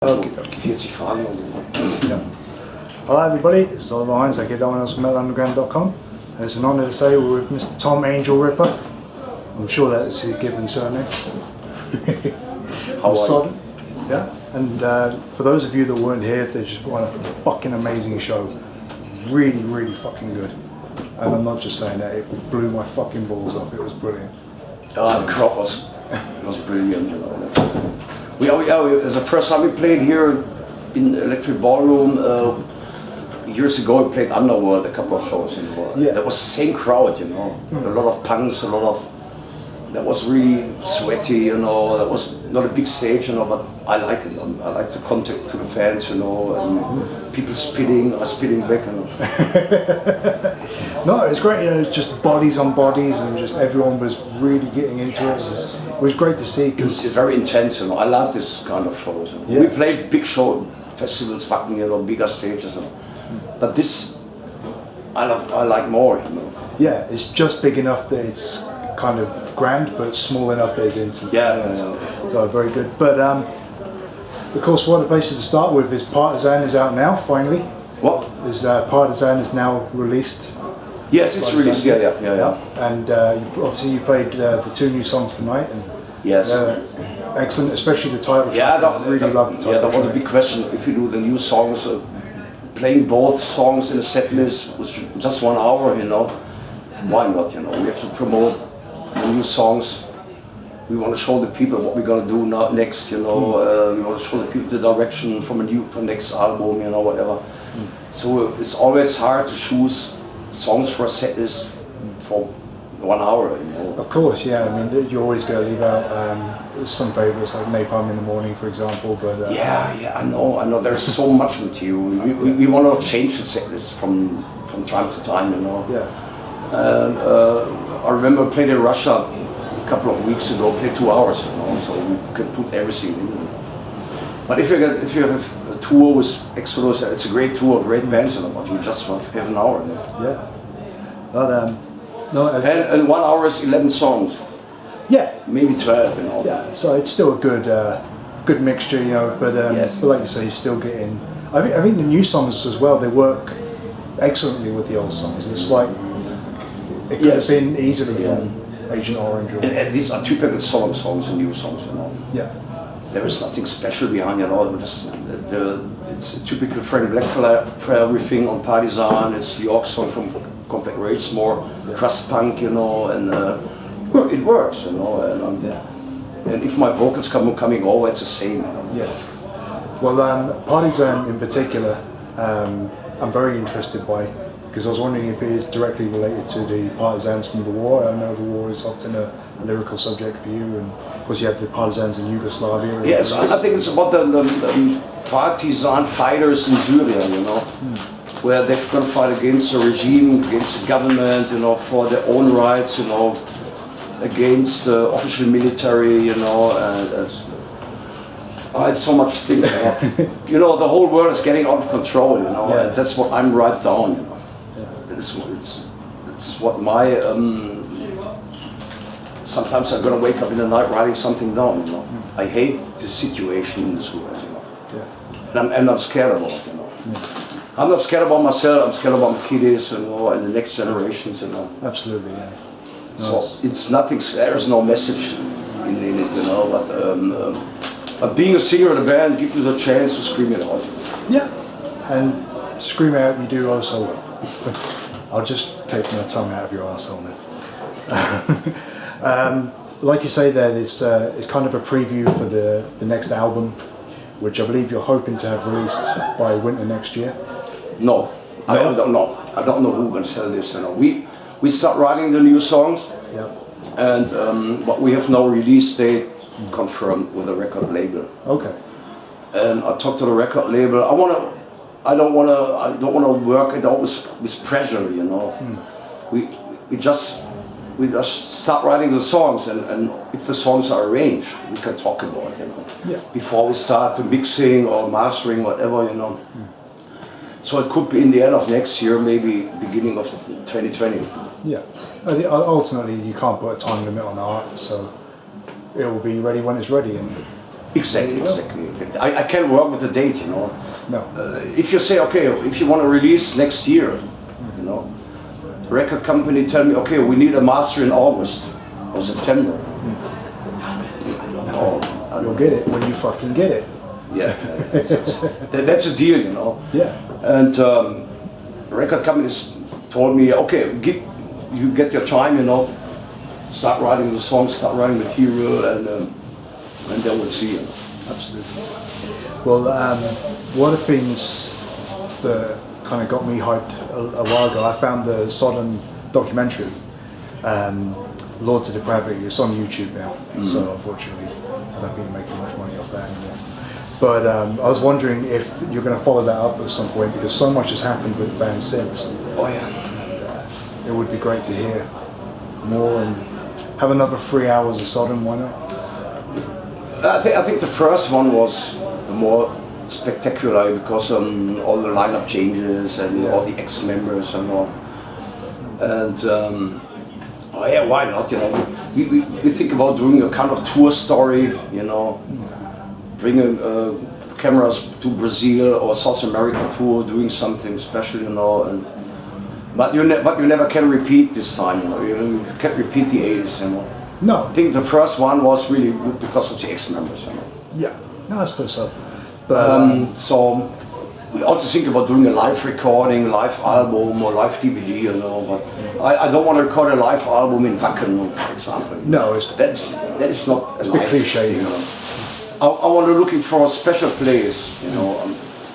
Okay, 40 Fragen. Yeah. Hello everybody, this is Oliver Hines, aka Domino's from MetalUnderground.com. It's an honour to say we're with Mr. Tom Angelripper. I'm sure that's his given surname. How are Sodom. Yeah. And for those of you that weren't here, they just won a fucking amazing show. Really, really fucking good. And I'm not just saying that, it blew my fucking balls off, it was brilliant. The crowd was brilliant, you know. It was the first time we played here in Electric Ballroom. Years ago we played Underworld, a couple of shows in the world. Yeah. That was the same crowd, you know. A lot of punks, that was really sweaty, you know. That was not a big stage, you know, but I like it. I like the contact to the fans, you know, and people spitting back, you know. No, it was great, you know, it's just bodies on bodies and just everyone was really getting into it. It was great to see. It's very intense, you know. I love this kind of shows. You know. Yeah. We played big show festivals, fucking, you know, bigger stages, you know. But this, I like more, you know. Yeah, it's just big enough that it's kind of grand, but small enough that it's intimate. Yeah. So very good. But of course, one of the places to start with is Partisan is out now, finally. What? Partisan is now released. Yes, it's released. Yeah. And obviously you played the two new songs tonight. And, Yes. Excellent, especially the title track. Yeah, I really love the title. Yeah, that was a track. big question. If you do the new songs, playing both songs in a set list was just 1 hour, you know. Why not? You know, we have to promote the new songs. We want to show the people what we're gonna do next. You know, we want to show the people the direction from next album. You know, whatever. So it's always hard to choose songs for a set list for 1 hour. You know. Of course, yeah. I mean, you're always going to leave out some favourites like Napalm in the Morning, for example. But yeah, I know. There's so much material. We want to change the set list from time to time. You know. Yeah. And I remember I played in Russia a couple of weeks ago. Played 2 hours, you know, so we can put everything in. But if you have a tour with Exodus, it's a great tour, great bands, you know, but you just have an hour. You know? Yeah. But no. And 1 hour is 11 songs. Yeah. Maybe 12, you know. Yeah. So it's still a good mixture, you know. But Yes. but like you say, you're still getting. I think the new songs as well. They work excellently with the old songs. It's like it could have been easily from Agent Orange. Or, And these are typical Sodom songs and new songs, you know. yeah. There is nothing special behind it all. It's a typical Frank Blackfire riffing on Partisan. It's the York song from Complex Rage, more crust punk, you know, and it works, you know. And if my vocals coming over, it's the same. You know? Yeah. Well, Partisan in particular, I'm very interested by, because I was wondering if it is directly related to the partisans from the war. I know the war is often a lyrical subject for you, and of course you have the partisans in Yugoslavia. Yes, I think it's about the partisan fighters in Syria, you know, where they're going to fight against the regime, against the government, you know, for their own rights, you know, against the official military, you know, it's so much things, you know. You know, the whole world is getting out of control, you know, and that's what I'm right down, you know. That's what my, sometimes I'm gonna wake up in the night writing something down, you know. I hate the situation in this world, you know. Yeah. And I'm scared about it, you know. Yeah. I'm not scared about myself, I'm scared about my kids, you know, and the next generations, you know. Absolutely, yeah. So it's nothing, there's no message in it, you know, but being a singer in a band gives you the chance to scream it out. Yeah, and scream out you do also well. I'll just take my tongue out of your arsehole now. Like you say there, it's kind of a preview for the next album, which I believe you're hoping to have released by winter next year. No, I don't know. I don't know who's going to sell this. You know, we start writing the new songs, and but we have no release date confirmed with the record label. Okay. And I talked to the record label. I don't want to work it out with pressure. You know, we just start writing the songs, and if the songs are arranged, we can talk about it, you know. Yeah. Before we start the mixing or mastering, whatever, you know. So it could be in the end of next year, maybe beginning of 2020. Yeah. Ultimately, you can't put a time limit on art, so it will be ready when it's ready. And Exactly. I can't work with the date, you know. No. If you say, okay, if you want to release next year, you know, record company tell me, okay, we need a master in August or September. I don't know. You'll get it when you fucking get it. Yeah, that's a deal, you know. Yeah. And record companies told me, okay, you get your time, you know, start writing the songs, start writing material, and then we'll see. You know. Absolutely. Well, one of the things that kind of got me hyped a while ago, I found the Sodom documentary, Lords of Depravity. It's on YouTube now, so unfortunately I don't think you're making much money off that anymore. But I was wondering if you're going to follow that up at some point, because so much has happened with the band since. Oh yeah. It would be great to hear more and have another 3 hours of Sodom, why not? I think the first one was the more spectacular because all the lineup changes and all the ex-members and all. And oh yeah, why not? You know, we think about doing a kind of tour story. You know, bringing cameras to Brazil or South America tour, doing something special. You know, but you never can repeat this time. You know, you can't repeat the 80s. You know. No. I think the first one was really good because of the ex-members. You know. Yeah, no, I suppose so. But, so we also think about doing a live recording, live album or live DVD, you know. But I don't want to record a live album in Wacken, for example. No, that is not a bit cliche. You know. I want to looking for a special place, you know.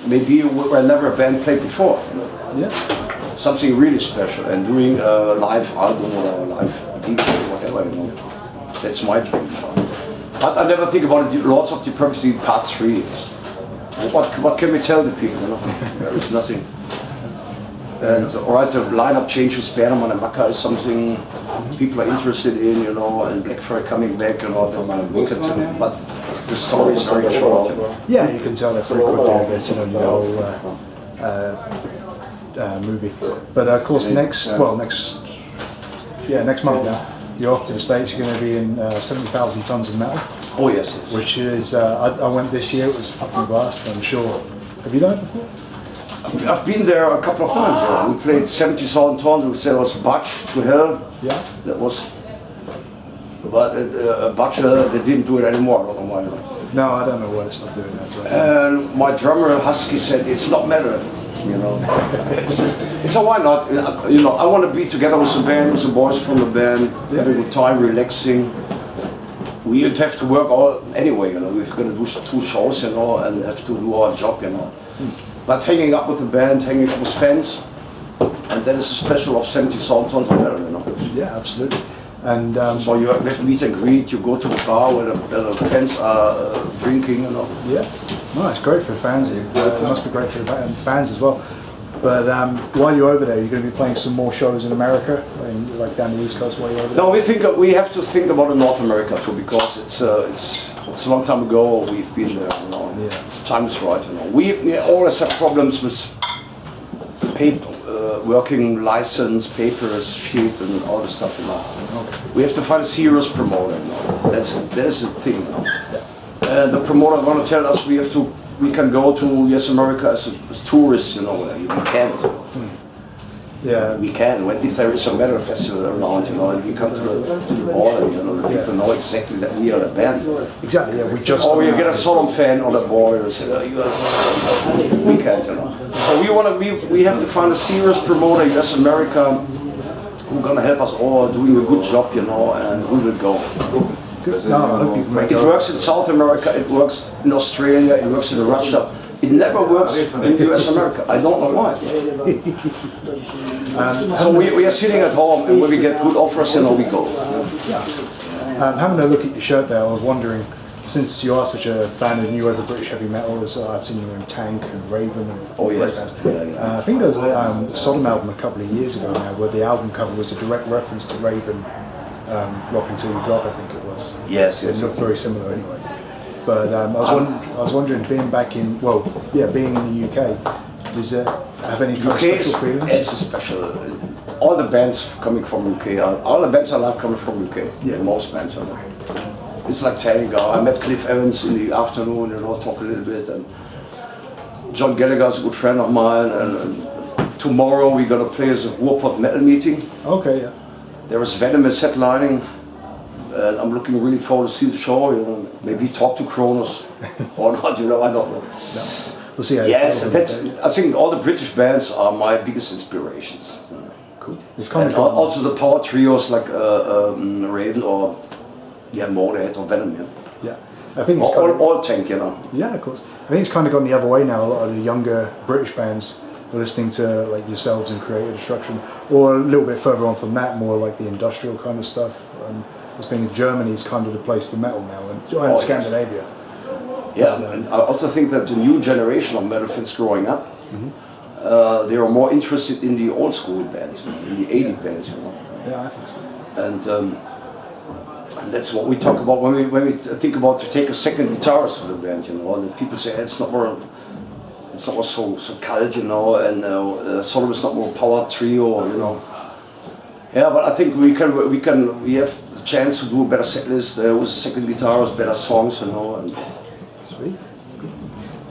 Maybe where never a band played before. You know. Yeah. Something really special, and doing a live album or a live DVD or whatever, you know. That's my dream. But I never think about it. Lords of Depravity Part 3. What can we tell the people? You know? There is nothing. And alright, the lineup change with Sperman and Macca is something people are interested in, you know, and Black Flag coming back, you know, but the story is very short. You know? Yeah, you can tell they're pretty quickly, I guess, you know, the whole movie. But of course, next month now, you're off to the States. You're going to be in 70,000 tons of metal. Oh yes. Which is, I went this year. It was fucking vast. I'm sure. Have you done it before? I've been there a couple of times. Yeah. We played 70,000 tons. There was Butch to Hell. Yeah. That was, but Butch they didn't do it anymore. I don't know why. No, I don't know why they stopped doing that. But, and my drummer Husky said it's not metal. You know, so why not? You know, I want to be together with the band, with the boys from the band, having a good time, relaxing. We have to work all anyway. You know, we're going to do 2 shows, you know, and have to do our job, you know. But hanging up with the band, hanging up with fans, and that is a special of 70,000 tons of metal, you know. Yeah, absolutely. And so you have meet and greet. You go to the bar where the fans are drinking, you know. Yeah. No, it's great for the fans here. It must be great for the fans as well. But while you're over there, you're going to be playing some more shows in America, like down the East Coast while you're over there? No, we have to think about North America too, because it's a long time ago we've been there. You know. Yeah. Time is right. You know. We always have problems with working license, papers, sheet, and all the stuff. You know. Okay. We have to find a serious promoter. You know. That is the thing. You know. Yeah. The promoter going to tell us we can go to America as tourists, you know. We can't. Yeah. We can. When there is a metal festival around, you know, and we come to the border, you know, the people know exactly that we are the band. Exactly. Yeah. Or you get a Sodom fan on the border and say, we can't, you know. So we have to find a serious promoter in America who's gonna help us all doing a good job, you know, and we will go. No, I hope you can make it works in South America, it works in Australia, it works in Russia. It never works in US America. I don't know why. So we are sitting at home, and when we get good offers, you know, we go. Yeah. Having a look at your shirt there, I was wondering, since you are such a fan of new wave British heavy metal, as I've seen you in Tank and Raven and yes. I think there was a Sodom album a couple of years ago now, where the album cover was a direct reference to Raven, Rock Until You Drop, I think it was. Yes. It looked very similar anyway. But I was wondering, being in the UK, does it have any kind of special feeling? It's a special. All the bands coming from UK, all the bands I love coming from UK. Yeah. Most bands are. It's like tango. I met Cliff Evans in the afternoon, you know, talk a little bit, and John Gallagher is a good friend of mine, and tomorrow we're gonna play as a Warport metal meeting. Okay, yeah. There is Venom is headlining, and I'm looking really forward to see the show, you know, maybe talk to Kronos or not, you know, I don't know. No. We'll see how Yes, I think all the British bands are my biggest inspirations. Cool. It's kind And of also the power trios like Raven or Motorhead or Venom, yeah. yeah. I think it's kind of, All Tank, you know. yeah, of course. I think it's kind of gone the other way now. A lot of the younger British bands are listening to like yourselves and Creative Destruction, or a little bit further on from that, more like the industrial kind of stuff. I think Germany's kind of the place for metal now, and Scandinavia. Yeah, and I also think that the new generation of metal fans growing up, they are more interested in the old school bands, in the 80s bands, you know. Yeah, I think so. And that's what we talk about when we think about to take a second guitarist for the band, you know. And people say it's not more so cult, you know, and Sodom is not more power trio, you know. Yeah, but I think we have the chance to do a better set list with a second guitarist, better songs, you know. And Sweet. Good.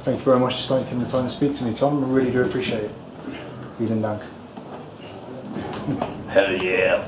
Thank you very much for taking the time to speak to me, Tom. I really do appreciate it. Vielen Dank. hell yeah.